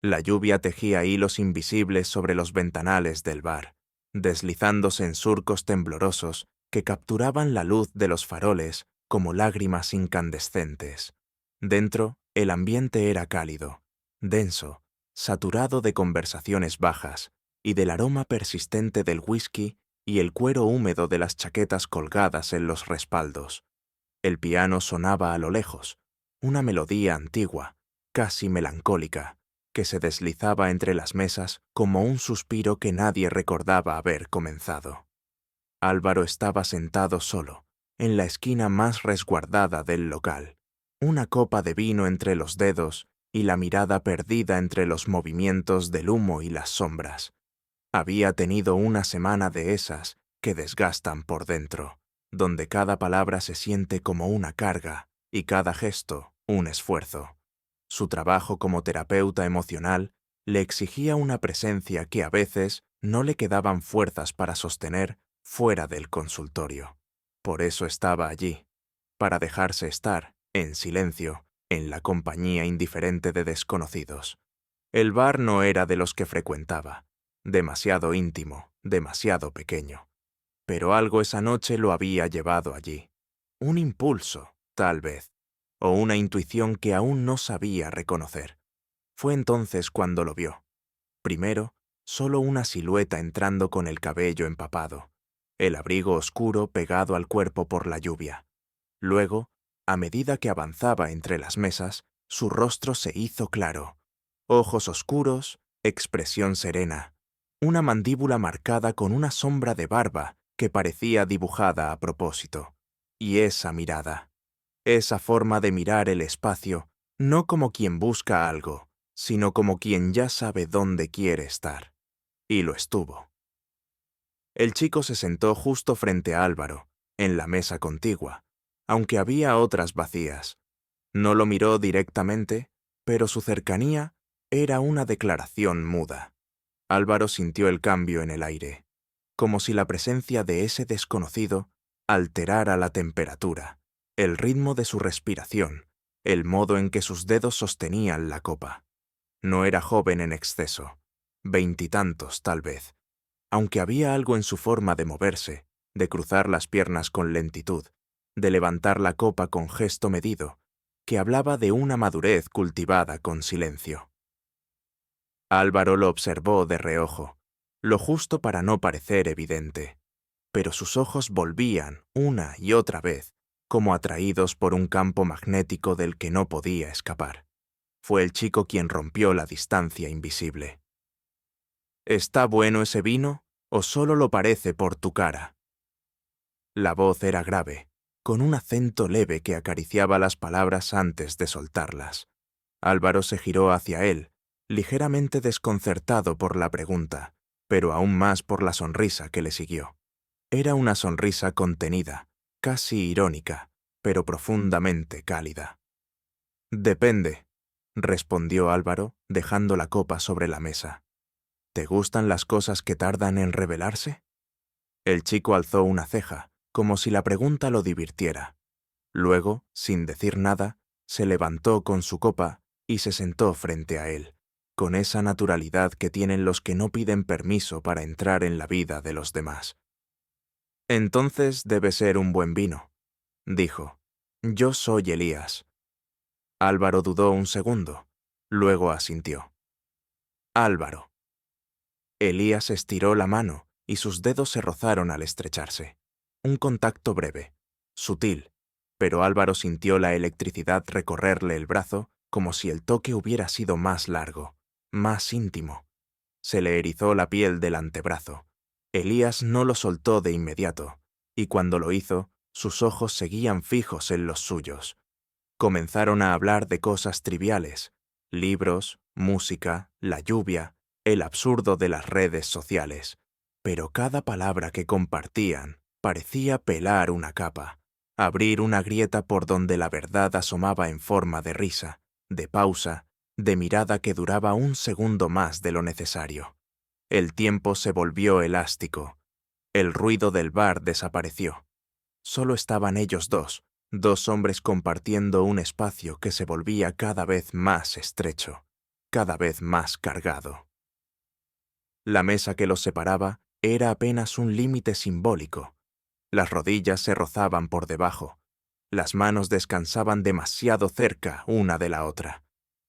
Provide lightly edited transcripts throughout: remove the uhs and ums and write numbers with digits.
La lluvia tejía hilos invisibles sobre los ventanales del bar, deslizándose en surcos temblorosos que capturaban la luz de los faroles como lágrimas incandescentes. Dentro, el ambiente era cálido, denso, saturado de conversaciones bajas y del aroma persistente del whisky y el cuero húmedo de las chaquetas colgadas en los respaldos. El piano sonaba a lo lejos, una melodía antigua, casi melancólica, que se deslizaba entre las mesas como un suspiro que nadie recordaba haber comenzado. Álvaro estaba sentado solo, en la esquina más resguardada del local, una copa de vino entre los dedos y la mirada perdida entre los movimientos del humo y las sombras. Había tenido una semana de esas que desgastan por dentro, donde cada palabra se siente como una carga y cada gesto un esfuerzo. Su trabajo como terapeuta emocional le exigía una presencia que a veces no le quedaban fuerzas para sostener fuera del consultorio. Por eso estaba allí, para dejarse estar, en silencio, en la compañía indiferente de desconocidos. El bar no era de los que frecuentaba, demasiado íntimo, demasiado pequeño. Pero algo esa noche lo había llevado allí. Un impulso, tal vez, o una intuición que aún no sabía reconocer. Fue entonces cuando lo vio. Primero, solo una silueta entrando con el cabello empapado, el abrigo oscuro pegado al cuerpo por la lluvia. Luego, a medida que avanzaba entre las mesas, su rostro se hizo claro. Ojos oscuros, expresión serena, una mandíbula marcada con una sombra de barba que parecía dibujada a propósito. Y esa mirada, esa forma de mirar el espacio, no como quien busca algo, sino como quien ya sabe dónde quiere estar. Y lo estuvo. El chico se sentó justo frente a Álvaro, en la mesa contigua, aunque había otras vacías. No lo miró directamente, pero su cercanía era una declaración muda. Álvaro sintió el cambio en el aire, como si la presencia de ese desconocido alterara la temperatura, el ritmo de su respiración, el modo en que sus dedos sostenían la copa. No era joven en exceso, 20 tal vez, aunque había algo en su forma de moverse, de cruzar las piernas con lentitud, de levantar la copa con gesto medido, que hablaba de una madurez cultivada con silencio. Álvaro lo observó de reojo, lo justo para no parecer evidente, pero sus ojos volvían una y otra vez, como atraídos por un campo magnético del que no podía escapar. Fue el chico quien rompió la distancia invisible. ¿Está bueno ese vino o solo lo parece por tu cara? La voz era grave, con un acento leve que acariciaba las palabras antes de soltarlas. Álvaro se giró hacia él, ligeramente desconcertado por la pregunta, pero aún más por la sonrisa que le siguió. Era una sonrisa contenida, casi irónica, pero profundamente cálida. Depende, respondió Álvaro, dejando la copa sobre la mesa. ¿Te gustan las cosas que tardan en revelarse? El chico alzó una ceja, como si la pregunta lo divirtiera. Luego, sin decir nada, se levantó con su copa y se sentó frente a él, con esa naturalidad que tienen los que no piden permiso para entrar en la vida de los demás. Entonces debe ser un buen vino, dijo. Yo soy Elías. Álvaro dudó un segundo, luego asintió. Álvaro. Elías estiró la mano y sus dedos se rozaron al estrecharse. Un contacto breve, sutil, pero Álvaro sintió la electricidad recorrerle el brazo como si el toque hubiera sido más largo, más íntimo. Se le erizó la piel del antebrazo. Elías no lo soltó de inmediato, y cuando lo hizo, sus ojos seguían fijos en los suyos. Comenzaron a hablar de cosas triviales, libros, música, la lluvia, el absurdo de las redes sociales, pero cada palabra que compartían parecía pelar una capa, abrir una grieta por donde la verdad asomaba en forma de risa, de pausa, de mirada que duraba un segundo más de lo necesario. El tiempo se volvió elástico. El ruido del bar desapareció. Solo estaban ellos dos hombres compartiendo un espacio que se volvía cada vez más estrecho. cada vez más cargado. La mesa que los separaba era apenas un límite simbólico. Las rodillas se rozaban por debajo. Las manos descansaban demasiado cerca una de la otra.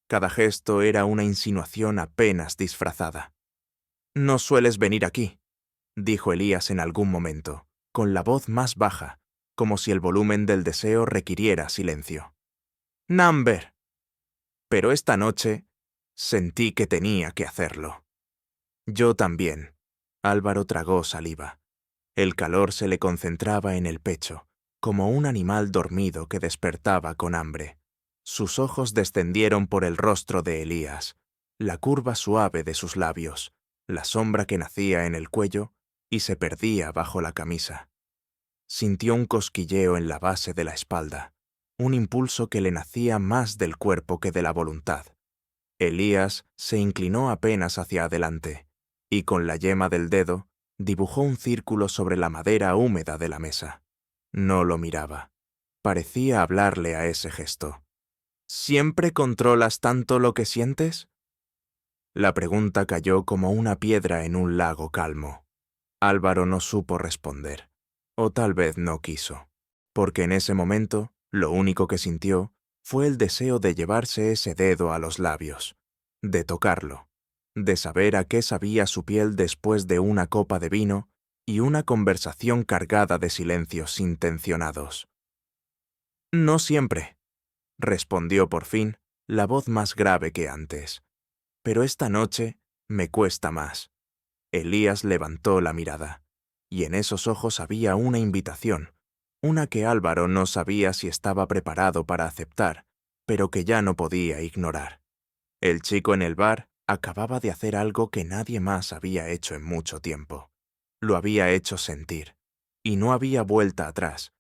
Cada gesto era una insinuación apenas disfrazada. «No sueles venir aquí», dijo Elías en algún momento, con la voz más baja, como si el volumen del deseo requiriera silencio. «Number». Pero esta noche sentí que tenía que hacerlo. Yo también. Álvaro tragó saliva. El calor se le concentraba en el pecho, como un animal dormido que despertaba con hambre. Sus ojos descendieron por el rostro de Elías, la curva suave de sus labios, la sombra que nacía en el cuello y se perdía bajo la camisa. Sintió un cosquilleo en la base de la espalda, un impulso que le nacía más del cuerpo que de la voluntad. Elías se inclinó apenas hacia adelante y con la yema del dedo dibujó un círculo sobre la madera húmeda de la mesa. No lo miraba. Parecía hablarle a ese gesto. ¿Siempre controlas tanto lo que sientes? La pregunta cayó como una piedra en un lago calmo. Álvaro no supo responder, o tal vez no quiso, porque en ese momento lo único que sintió fue el deseo de llevarse ese dedo a los labios, de tocarlo, de saber a qué sabía su piel después de una copa de vino y una conversación cargada de silencios intencionados. «No siempre», respondió por fin, la voz más grave que antes. «Pero esta noche me cuesta más». Elías levantó la mirada, y en esos ojos había una invitación, una que Álvaro no sabía si estaba preparado para aceptar, pero que ya no podía ignorar. El chico en el bar acababa de hacer algo que nadie más había hecho en mucho tiempo. Lo había hecho sentir, y no había vuelta atrás.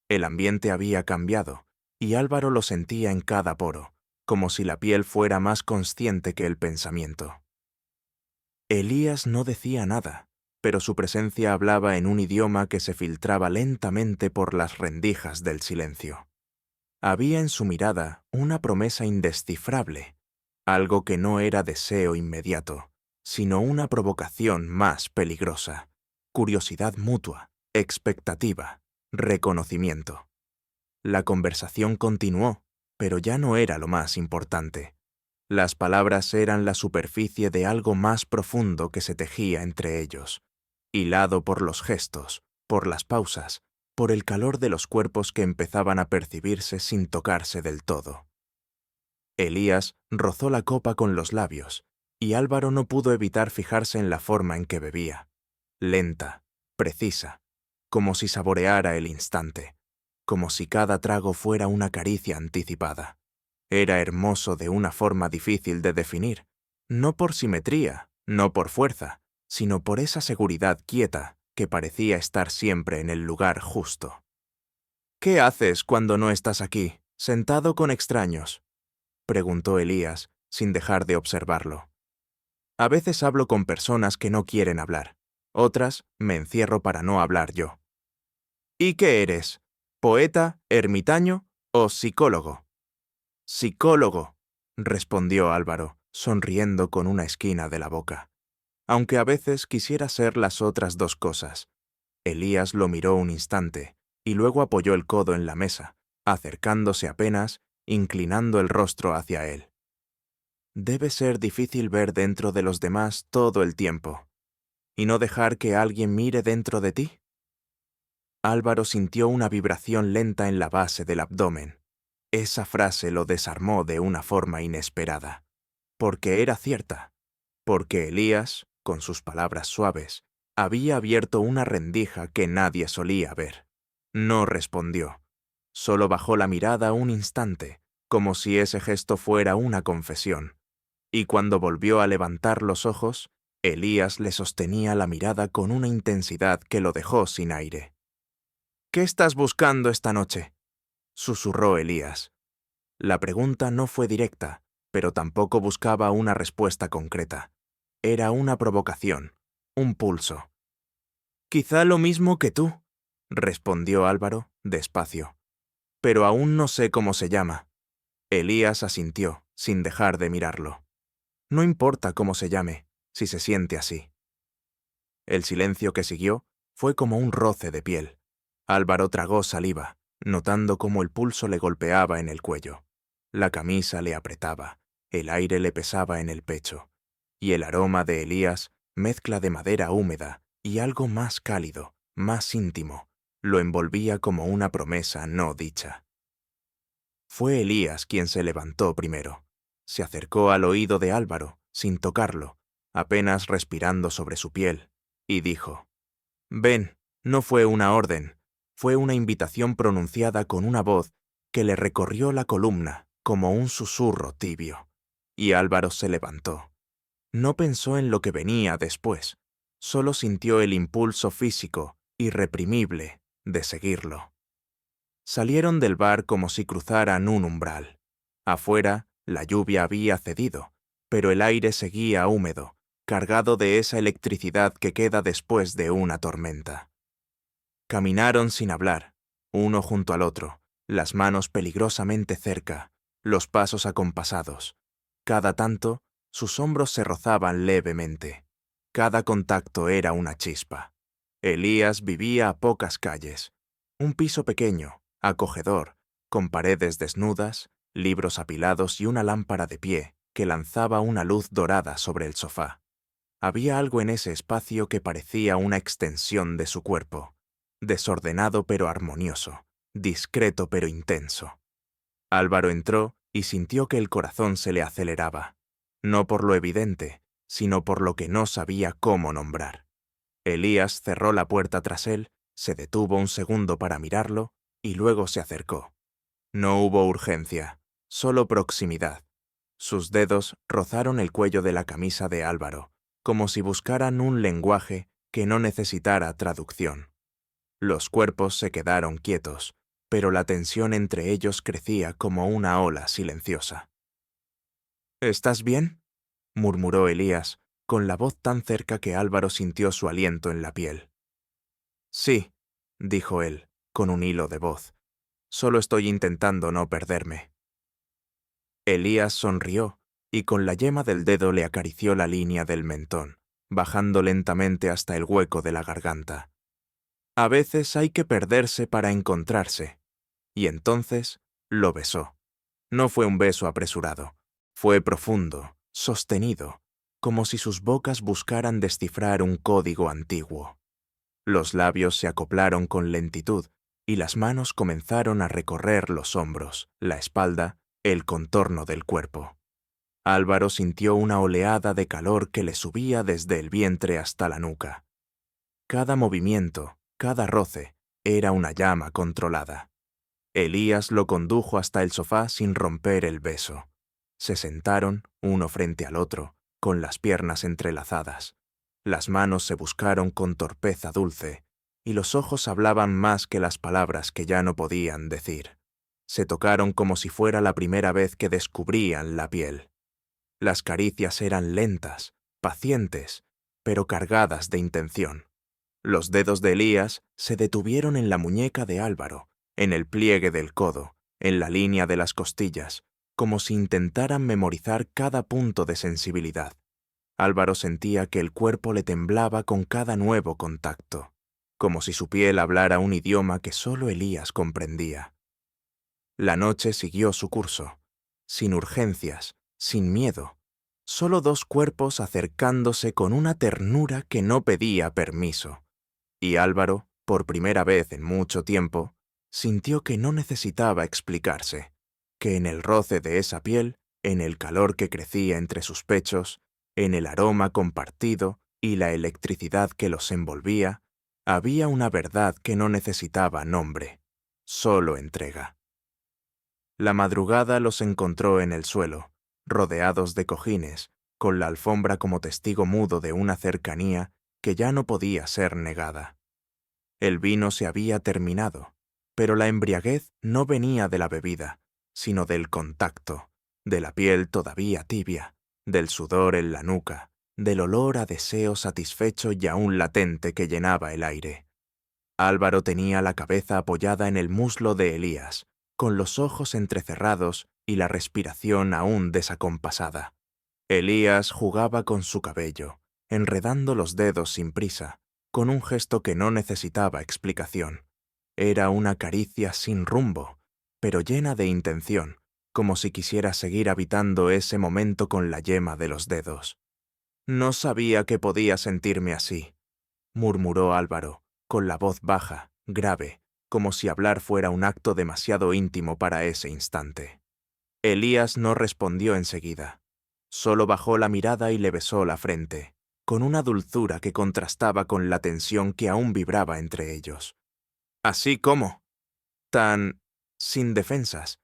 El ambiente había cambiado, y Álvaro lo sentía en cada poro, como si la piel fuera más consciente que el pensamiento. Elías no decía nada, pero su presencia hablaba en un idioma que se filtraba lentamente por las rendijas del silencio. Había en su mirada una promesa indescifrable, algo que no era deseo inmediato, sino una provocación más peligrosa, curiosidad mutua, expectativa, reconocimiento. La conversación continuó, pero ya no era lo más importante. Las palabras eran la superficie de algo más profundo que se tejía entre ellos, hilado por los gestos, por las pausas, por el calor de los cuerpos que empezaban a percibirse sin tocarse del todo. Elías rozó la copa con los labios, y Álvaro no pudo evitar fijarse en la forma en que bebía, lenta, precisa, como si saboreara el instante, como si cada trago fuera una caricia anticipada. Era hermoso de una forma difícil de definir, no por simetría, no por fuerza, sino por esa seguridad quieta que parecía estar siempre en el lugar justo. «¿Qué haces cuando no estás aquí, sentado con extraños?», preguntó Elías, sin dejar de observarlo. «A veces hablo con personas que no quieren hablar, otras me encierro para no hablar yo». «¿Y qué eres? ¿Poeta, ermitaño o psicólogo?» «Psicólogo», respondió Álvaro, sonriendo con una esquina de la boca. Aunque a veces quisiera ser las otras dos cosas. Elías lo miró un instante, y luego apoyó el codo en la mesa, acercándose apenas, inclinando el rostro hacia él. «Debe ser difícil ver dentro de los demás todo el tiempo, y no dejar que alguien mire dentro de ti». Álvaro sintió una vibración lenta en la base del abdomen. Esa frase lo desarmó de una forma inesperada, porque era cierta, porque Elías, con sus palabras suaves, había abierto una rendija que nadie solía ver. No respondió, solo bajó la mirada un instante, como si ese gesto fuera una confesión, y cuando volvió a levantar los ojos, Elías le sostenía la mirada con una intensidad que lo dejó sin aire. «¿Qué estás buscando esta noche?», susurró Elías. La pregunta no fue directa, pero tampoco buscaba una respuesta concreta. Era una provocación, un pulso. «Quizá lo mismo que tú», respondió Álvaro, despacio. «Pero aún no sé cómo se llama». Elías asintió, sin dejar de mirarlo. No importa cómo se llame, si se siente así. El silencio que siguió fue como un roce de piel. Álvaro tragó saliva, notando cómo el pulso le golpeaba en el cuello. La camisa le apretaba, el aire le pesaba en el pecho, y el aroma de Elías, mezcla de madera húmeda y algo más cálido, más íntimo, lo envolvía como una promesa no dicha. Fue Elías quien se levantó primero. Se acercó al oído de Álvaro, sin tocarlo, apenas respirando sobre su piel, y dijo: «Ven, no fue una orden, fue una invitación pronunciada con una voz que le recorrió la columna como un susurro tibio». Y Álvaro se levantó. No pensó en lo que venía después, solo sintió el impulso físico, irreprimible, de seguirlo. Salieron del bar como si cruzaran un umbral. Afuera, la lluvia había cedido, pero el aire seguía húmedo, cargado de esa electricidad que queda después de una tormenta. Caminaron sin hablar, uno junto al otro, las manos peligrosamente cerca, los pasos acompasados. Cada tanto, sus hombros se rozaban levemente. Cada contacto era una chispa. Elías vivía a pocas calles. Un piso pequeño, acogedor, con paredes desnudas, libros apilados y una lámpara de pie que lanzaba una luz dorada sobre el sofá. Había algo en ese espacio que parecía una extensión de su cuerpo, desordenado pero armonioso, discreto pero intenso. Álvaro entró y sintió que el corazón se le aceleraba, no por lo evidente, sino por lo que no sabía cómo nombrar. Elías cerró la puerta tras él, se detuvo un segundo para mirarlo y luego se acercó. No hubo urgencia, solo proximidad. Sus dedos rozaron el cuello de la camisa de Álvaro, como si buscaran un lenguaje que no necesitara traducción. Los cuerpos se quedaron quietos, pero la tensión entre ellos crecía como una ola silenciosa. «¿Estás bien?», murmuró Elías, con la voz tan cerca que Álvaro sintió su aliento en la piel. «Sí», dijo él, con un hilo de voz. «Solo estoy intentando no perderme». Elías sonrió y con la yema del dedo le acarició la línea del mentón, bajando lentamente hasta el hueco de la garganta. «A veces hay que perderse para encontrarse». Y entonces lo besó. No fue un beso apresurado, fue profundo, sostenido, como si sus bocas buscaran descifrar un código antiguo. Los labios se acoplaron con lentitud y las manos comenzaron a recorrer los hombros, la espalda, el contorno del cuerpo. Álvaro sintió una oleada de calor que le subía desde el vientre hasta la nuca. Cada movimiento, cada roce, era una llama controlada. Elías lo condujo hasta el sofá sin romper el beso. Se sentaron, uno frente al otro, con las piernas entrelazadas. Las manos se buscaron con torpeza dulce, y los ojos hablaban más que las palabras que ya no podían decir. Se tocaron como si fuera la primera vez que descubrían la piel. Las caricias eran lentas, pacientes, pero cargadas de intención. Los dedos de Elías se detuvieron en la muñeca de Álvaro, en el pliegue del codo, en la línea de las costillas, como si intentaran memorizar cada punto de sensibilidad. Álvaro sentía que el cuerpo le temblaba con cada nuevo contacto, como si su piel hablara un idioma que solo Elías comprendía. La noche siguió su curso, sin urgencias, sin miedo, solo dos cuerpos acercándose con una ternura que no pedía permiso. Y Álvaro, por primera vez en mucho tiempo, sintió que no necesitaba explicarse, que en el roce de esa piel, en el calor que crecía entre sus pechos, en el aroma compartido y la electricidad que los envolvía, había una verdad que no necesitaba nombre, solo entrega. La madrugada los encontró en el suelo, rodeados de cojines, con la alfombra como testigo mudo de una cercanía que ya no podía ser negada. El vino se había terminado, pero la embriaguez no venía de la bebida, sino del contacto, de la piel todavía tibia, del sudor en la nuca, del olor a deseo satisfecho y aún latente que llenaba el aire. Álvaro tenía la cabeza apoyada en el muslo de Elías, con los ojos entrecerrados y la respiración aún desacompasada. Elías jugaba con su cabello, enredando los dedos sin prisa, con un gesto que no necesitaba explicación. Era una caricia sin rumbo, pero llena de intención, como si quisiera seguir habitando ese momento con la yema de los dedos. No sabía que podía sentirme así, murmuró Álvaro, con la voz baja, grave, como si hablar fuera un acto demasiado íntimo para ese instante. Elías no respondió enseguida. Solo bajó la mirada y le besó la frente, con una dulzura que contrastaba con la tensión que aún vibraba entre ellos. Así como, tan sin defensas.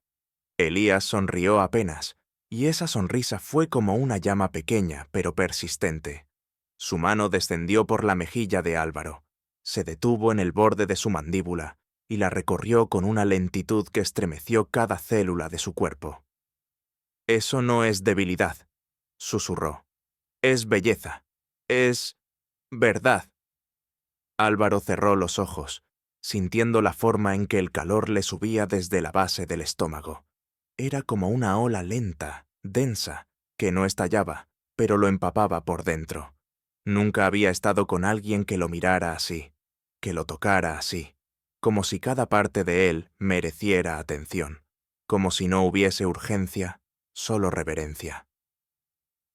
Elías sonrió apenas, y esa sonrisa fue como una llama pequeña pero persistente. Su mano descendió por la mejilla de Álvaro, se detuvo en el borde de su mandíbula y la recorrió con una lentitud que estremeció cada célula de su cuerpo. Eso no es debilidad, susurró. Es belleza. Es verdad. Álvaro cerró los ojos, sintiendo la forma en que el calor le subía desde la base del estómago. Era como una ola lenta, densa, que no estallaba, pero lo empapaba por dentro. Nunca había estado con alguien que lo mirara así, que lo tocara así, como si cada parte de él mereciera atención, como si no hubiese urgencia, solo reverencia.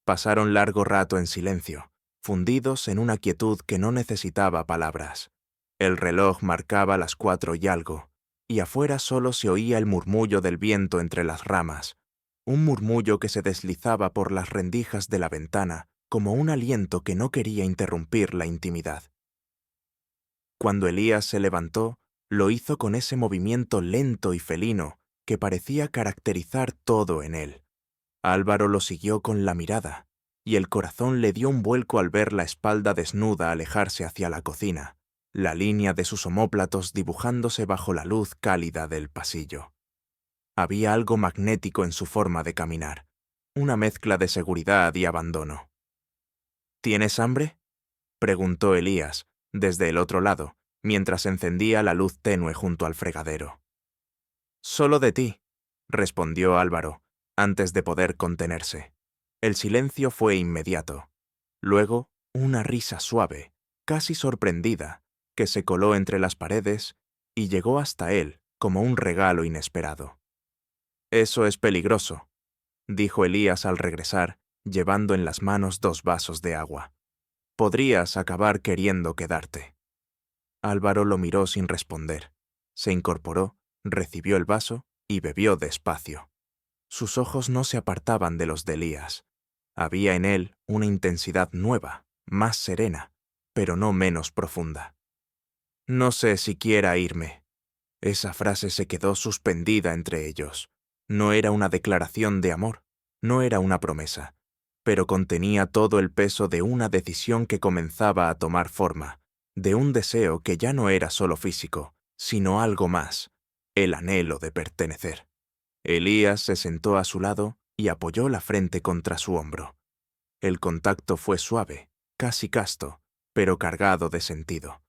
Pasaron largo rato en silencio, fundidos en una quietud que no necesitaba palabras. El reloj marcaba las 4 y algo, y afuera solo se oía el murmullo del viento entre las ramas, un murmullo que se deslizaba por las rendijas de la ventana como un aliento que no quería interrumpir la intimidad. Cuando Elías se levantó, lo hizo con ese movimiento lento y felino que parecía caracterizar todo en él. Álvaro lo siguió con la mirada, y el corazón le dio un vuelco al ver la espalda desnuda alejarse hacia la cocina, la línea de sus omóplatos dibujándose bajo la luz cálida del pasillo. Había algo magnético en su forma de caminar, una mezcla de seguridad y abandono. ¿Tienes hambre?, preguntó Elías, desde el otro lado, mientras encendía la luz tenue junto al fregadero. Solo de ti, respondió Álvaro, antes de poder contenerse. El silencio fue inmediato. Luego, una risa suave, casi sorprendida, que se coló entre las paredes y llegó hasta él como un regalo inesperado. Eso es peligroso, dijo Elías al regresar, llevando en las manos 2 vasos de agua. Podrías acabar queriendo quedarte. Álvaro lo miró sin responder. Se incorporó, recibió el vaso y bebió despacio. Sus ojos no se apartaban de los de Elías. Había en él una intensidad nueva, más serena, pero no menos profunda. No sé si quiera irme. Esa frase se quedó suspendida entre ellos. No era una declaración de amor, no era una promesa, pero contenía todo el peso de una decisión que comenzaba a tomar forma, de un deseo que ya no era solo físico, sino algo más, el anhelo de pertenecer. Elías se sentó a su lado y apoyó la frente contra su hombro. El contacto fue suave, casi casto, pero cargado de sentido.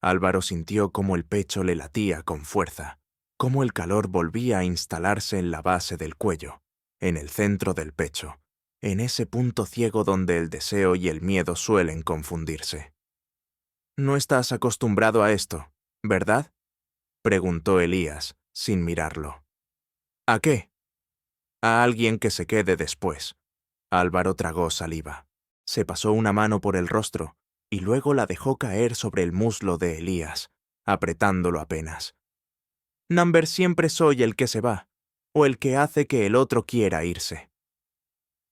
Álvaro sintió cómo el pecho le latía con fuerza, cómo el calor volvía a instalarse en la base del cuello, en el centro del pecho, en ese punto ciego donde el deseo y el miedo suelen confundirse. «No estás acostumbrado a esto, ¿verdad?», preguntó Elías, sin mirarlo. «¿A qué?». «A alguien que se quede después». Álvaro tragó saliva. Se pasó una mano por el rostro y luego la dejó caer sobre el muslo de Elías, apretándolo apenas. «Number siempre soy el que se va, o el que hace que el otro quiera irse.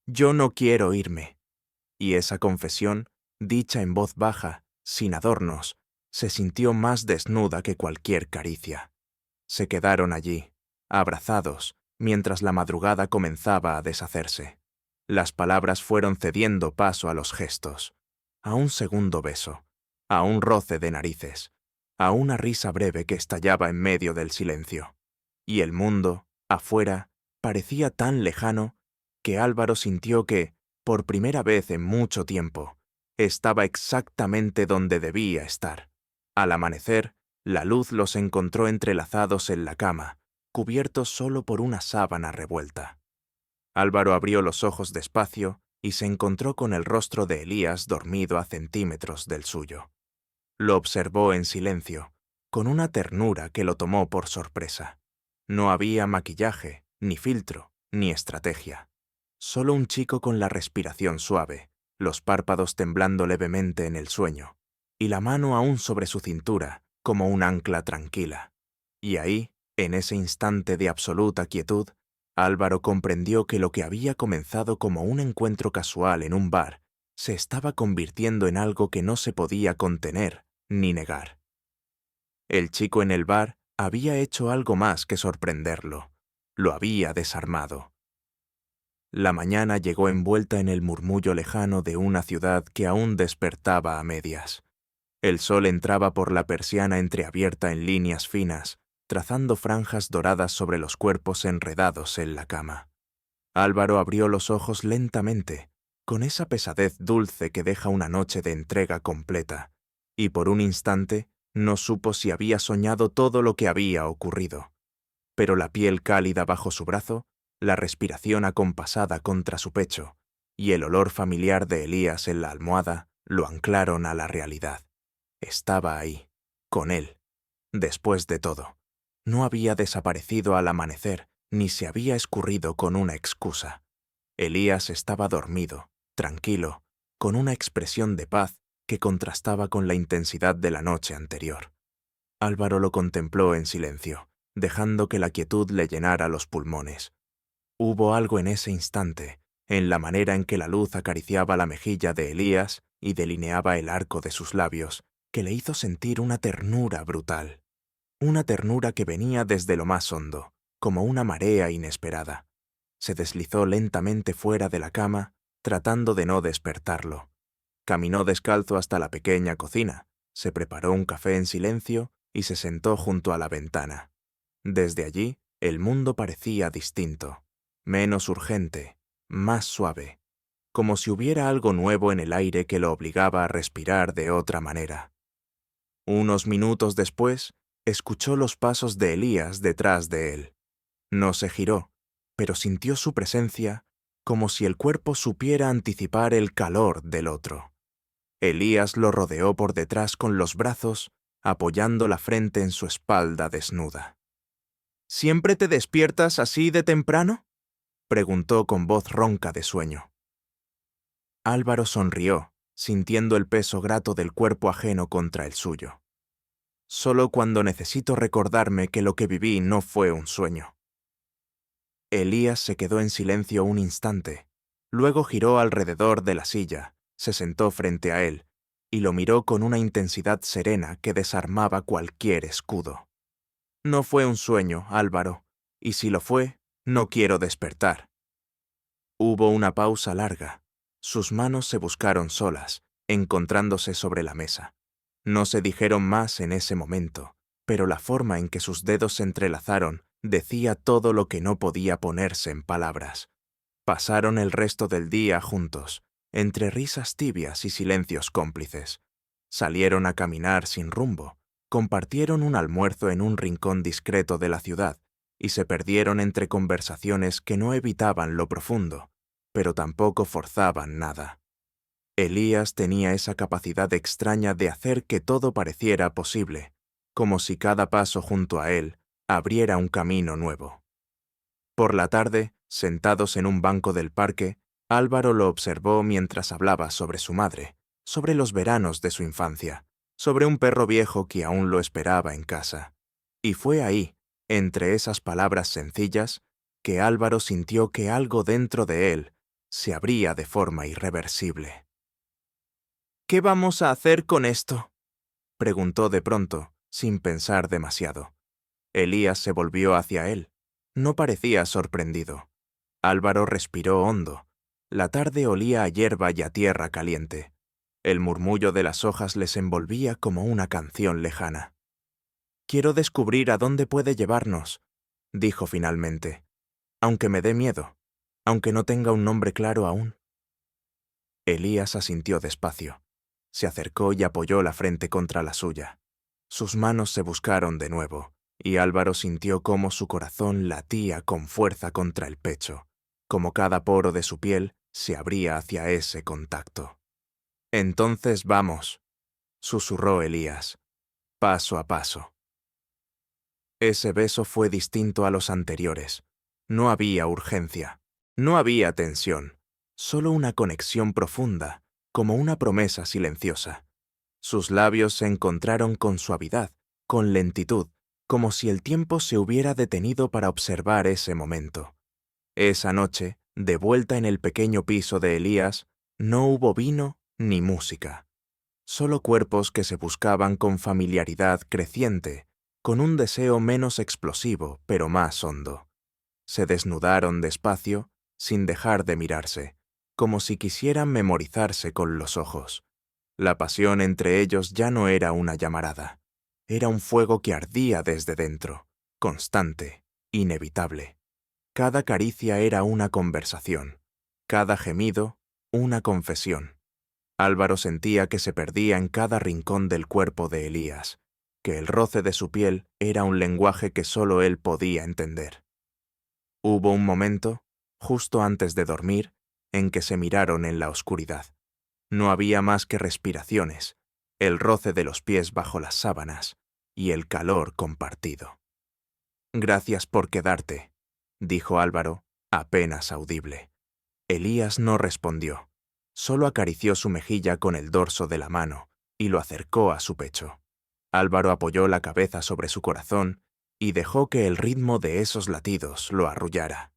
Yo no quiero irme». Y esa confesión, dicha en voz baja, sin adornos, se sintió más desnuda que cualquier caricia. Se quedaron allí, abrazados, mientras la madrugada comenzaba a deshacerse. Las palabras fueron cediendo paso a los gestos, a un segundo beso, a un roce de narices, a una risa breve que estallaba en medio del silencio. Y el mundo, afuera, parecía tan lejano que Álvaro sintió que, por primera vez en mucho tiempo, estaba exactamente donde debía estar. Al amanecer, la luz los encontró entrelazados en la cama, cubiertos solo por una sábana revuelta. Álvaro abrió los ojos despacio y se encontró con el rostro de Elías dormido a centímetros del suyo. Lo observó en silencio, con una ternura que lo tomó por sorpresa. No había maquillaje, ni filtro, ni estrategia. Solo un chico con la respiración suave, los párpados temblando levemente en el sueño, y la mano aún sobre su cintura, como un ancla tranquila. Y ahí, en ese instante de absoluta quietud, Álvaro comprendió que lo que había comenzado como un encuentro casual en un bar se estaba convirtiendo en algo que no se podía contener ni negar. El chico en el bar había hecho algo más que sorprenderlo. Lo había desarmado. La mañana llegó envuelta en el murmullo lejano de una ciudad que aún despertaba a medias. El sol entraba por la persiana entreabierta en líneas finas, trazando franjas doradas sobre los cuerpos enredados en la cama. Álvaro abrió los ojos lentamente, con esa pesadez dulce que deja una noche de entrega completa, y por un instante no supo si había soñado todo lo que había ocurrido. Pero la piel cálida bajo su brazo, la respiración acompasada contra su pecho y el olor familiar de Elías en la almohada lo anclaron a la realidad. Estaba ahí, con él, después de todo. No había desaparecido al amanecer, ni se había escurrido con una excusa. Elías estaba dormido, tranquilo, con una expresión de paz que contrastaba con la intensidad de la noche anterior. Álvaro lo contempló en silencio, dejando que la quietud le llenara los pulmones. Hubo algo en ese instante, en la manera en que la luz acariciaba la mejilla de Elías y delineaba el arco de sus labios, que le hizo sentir una ternura brutal. Una ternura que venía desde lo más hondo, como una marea inesperada. Se deslizó lentamente fuera de la cama, tratando de no despertarlo. Caminó descalzo hasta la pequeña cocina, se preparó un café en silencio y se sentó junto a la ventana. Desde allí, el mundo parecía distinto, menos urgente, más suave, como si hubiera algo nuevo en el aire que lo obligaba a respirar de otra manera. Unos minutos después, escuchó los pasos de Elías detrás de él. No se giró, pero sintió su presencia como si el cuerpo supiera anticipar el calor del otro. Elías lo rodeó por detrás con los brazos, apoyando la frente en su espalda desnuda. ¿Siempre te despiertas así de temprano?, preguntó con voz ronca de sueño. Álvaro sonrió, sintiendo el peso grato del cuerpo ajeno contra el suyo. Solo cuando necesito recordarme que lo que viví no fue un sueño. Elías se quedó en silencio un instante, luego giró alrededor de la silla, se sentó frente a él, y lo miró con una intensidad serena que desarmaba cualquier escudo. No fue un sueño, Álvaro, y si lo fue, no quiero despertar. Hubo una pausa larga. Sus manos se buscaron solas, encontrándose sobre la mesa. No se dijeron más en ese momento, pero la forma en que sus dedos se entrelazaron decía todo lo que no podía ponerse en palabras. Pasaron el resto del día juntos, entre risas tibias y silencios cómplices. Salieron a caminar sin rumbo, compartieron un almuerzo en un rincón discreto de la ciudad y se perdieron entre conversaciones que no evitaban lo profundo, pero tampoco forzaban nada. Elías tenía esa capacidad extraña de hacer que todo pareciera posible, como si cada paso junto a él abriera un camino nuevo. Por la tarde, sentados en un banco del parque, Álvaro lo observó mientras hablaba sobre su madre, sobre los veranos de su infancia, sobre un perro viejo que aún lo esperaba en casa. Y fue ahí, entre esas palabras sencillas, que Álvaro sintió que algo dentro de él se abría de forma irreversible. «¿Qué vamos a hacer con esto?», preguntó de pronto, sin pensar demasiado. Elías se volvió hacia él. No parecía sorprendido. Álvaro respiró hondo. La tarde olía a hierba y a tierra caliente. El murmullo de las hojas les envolvía como una canción lejana. «Quiero descubrir a dónde puede llevarnos», dijo finalmente, «aunque me dé miedo, aunque no tenga un nombre claro aún». Elías asintió despacio. Se acercó y apoyó la frente contra la suya. Sus manos se buscaron de nuevo, y Álvaro sintió cómo su corazón latía con fuerza contra el pecho, como cada poro de su piel se abría hacia ese contacto. «Entonces vamos», susurró Elías, paso a paso. Ese beso fue distinto a los anteriores. No había urgencia, no había tensión, solo una conexión profunda, como una promesa silenciosa. Sus labios se encontraron con suavidad, con lentitud, como si el tiempo se hubiera detenido para observar ese momento. Esa noche, de vuelta en el pequeño piso de Elías, no hubo vino ni música. Solo cuerpos que se buscaban con familiaridad creciente, con un deseo menos explosivo pero más hondo. Se desnudaron despacio, sin dejar de mirarse, como si quisieran memorizarse con los ojos. La pasión entre ellos ya no era una llamarada. Era un fuego que ardía desde dentro, constante, inevitable. Cada caricia era una conversación, cada gemido, una confesión. Álvaro sentía que se perdía en cada rincón del cuerpo de Elías, que el roce de su piel era un lenguaje que solo él podía entender. Hubo un momento, justo antes de dormir, en que se miraron en la oscuridad. No había más que respiraciones, el roce de los pies bajo las sábanas y el calor compartido. «Gracias por quedarte», dijo Álvaro, apenas audible. Elías no respondió. Solo acarició su mejilla con el dorso de la mano y lo acercó a su pecho. Álvaro apoyó la cabeza sobre su corazón y dejó que el ritmo de esos latidos lo arrullara.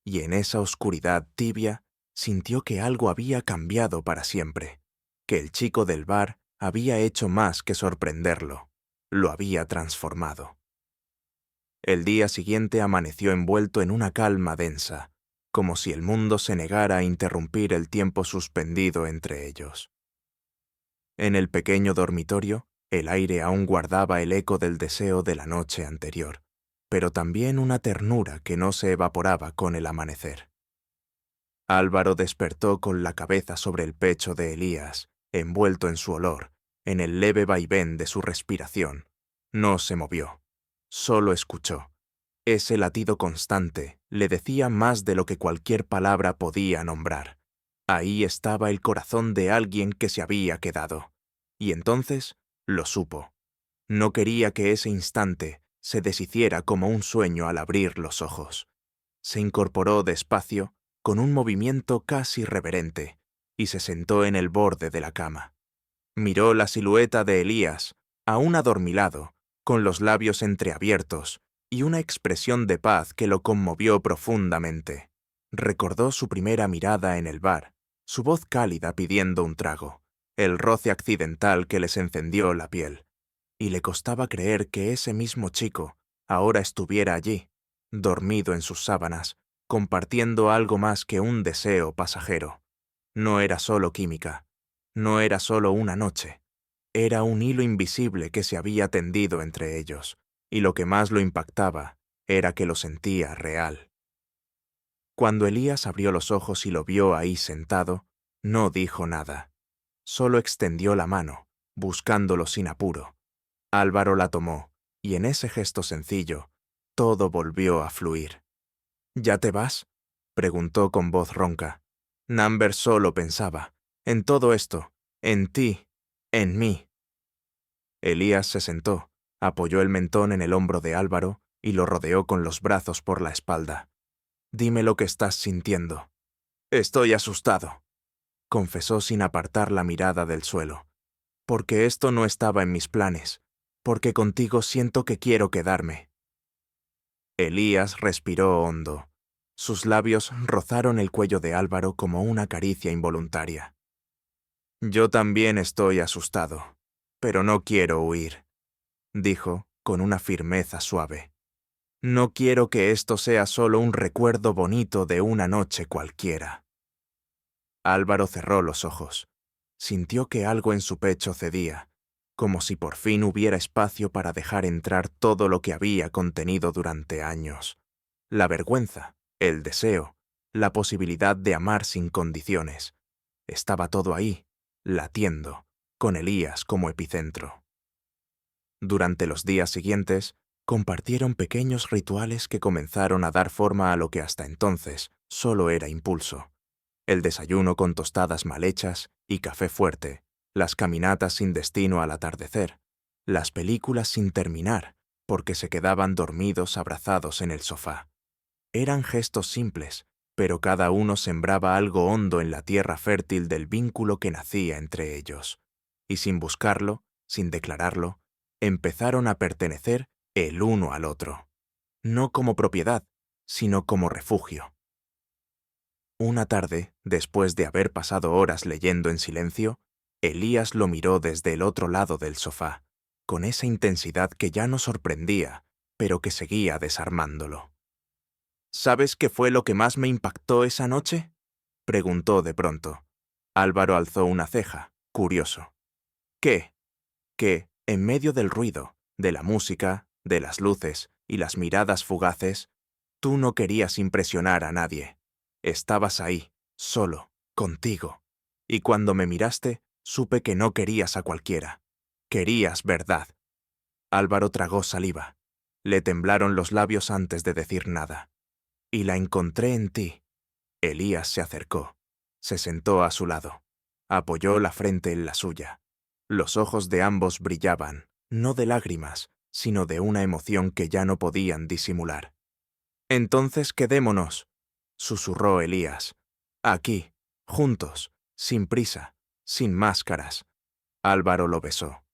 Y en esa oscuridad tibia sintió que algo había cambiado para siempre, que el chico del bar había hecho más que sorprenderlo, lo había transformado. El día siguiente amaneció envuelto en una calma densa, como si el mundo se negara a interrumpir el tiempo suspendido entre ellos. En el pequeño dormitorio, el aire aún guardaba el eco del deseo de la noche anterior, pero también una ternura que no se evaporaba con el amanecer. Álvaro despertó con la cabeza sobre el pecho de Elías, envuelto en su olor, en el leve vaivén de su respiración. No se movió, solo escuchó. Ese latido constante le decía más de lo que cualquier palabra podía nombrar. Ahí estaba el corazón de alguien que se había quedado. Y entonces lo supo. No quería que ese instante se deshiciera como un sueño al abrir los ojos. Se incorporó despacio, con un movimiento casi reverente, y se sentó en el borde de la cama. Miró la silueta de Elías, aún adormilado, con los labios entreabiertos, y una expresión de paz que lo conmovió profundamente. Recordó su primera mirada en el bar, su voz cálida pidiendo un trago, el roce accidental que les encendió la piel, y le costaba creer que ese mismo chico ahora estuviera allí, dormido en sus sábanas, compartiendo algo más que un deseo pasajero. No era solo química, no era solo una noche, era un hilo invisible que se había tendido entre ellos, y lo que más lo impactaba era que lo sentía real. Cuando Elías abrió los ojos y lo vio ahí sentado, no dijo nada. Solo extendió la mano, buscándolo sin apuro. Álvaro la tomó, y en ese gesto sencillo, todo volvió a fluir. «¿Ya te vas?», preguntó con voz ronca. Number solo pensaba, en todo esto, en ti, en mí. Elías se sentó, apoyó el mentón en el hombro de Álvaro y lo rodeó con los brazos por la espalda. «Dime lo que estás sintiendo». «Estoy asustado», confesó sin apartar la mirada del suelo. «Porque esto no estaba en mis planes, porque contigo siento que quiero quedarme». Elías respiró hondo. Sus labios rozaron el cuello de Álvaro como una caricia involuntaria. «Yo también estoy asustado, pero no quiero huir», dijo con una firmeza suave. «No quiero que esto sea solo un recuerdo bonito de una noche cualquiera». Álvaro cerró los ojos. Sintió que algo en su pecho cedía, como si por fin hubiera espacio para dejar entrar todo lo que había contenido durante años. La vergüenza, el deseo, la posibilidad de amar sin condiciones. Estaba todo ahí, latiendo, con Elías como epicentro. Durante los días siguientes, compartieron pequeños rituales que comenzaron a dar forma a lo que hasta entonces solo era impulso. El desayuno con tostadas mal hechas y café fuerte, las caminatas sin destino al atardecer, las películas sin terminar, porque se quedaban dormidos abrazados en el sofá. Eran gestos simples, pero cada uno sembraba algo hondo en la tierra fértil del vínculo que nacía entre ellos. Y sin buscarlo, sin declararlo, empezaron a pertenecer el uno al otro. No como propiedad, sino como refugio. Una tarde, después de haber pasado horas leyendo en silencio, Elías lo miró desde el otro lado del sofá, con esa intensidad que ya no sorprendía, pero que seguía desarmándolo. ¿Sabes qué fue lo que más me impactó esa noche?, preguntó de pronto. Álvaro alzó una ceja, curioso. ¿Qué? Que, en medio del ruido, de la música, de las luces y las miradas fugaces, tú no querías impresionar a nadie. Estabas ahí, solo, contigo. Y cuando me miraste, supe que no querías a cualquiera. Querías verdad. Álvaro tragó saliva. Le temblaron los labios antes de decir nada. Y la encontré en ti. Elías se acercó. Se sentó a su lado. Apoyó la frente en la suya. Los ojos de ambos brillaban, no de lágrimas, sino de una emoción que ya no podían disimular. «Entonces quedémonos», susurró Elías. «Aquí, juntos, sin prisa, sin máscaras». Álvaro lo besó.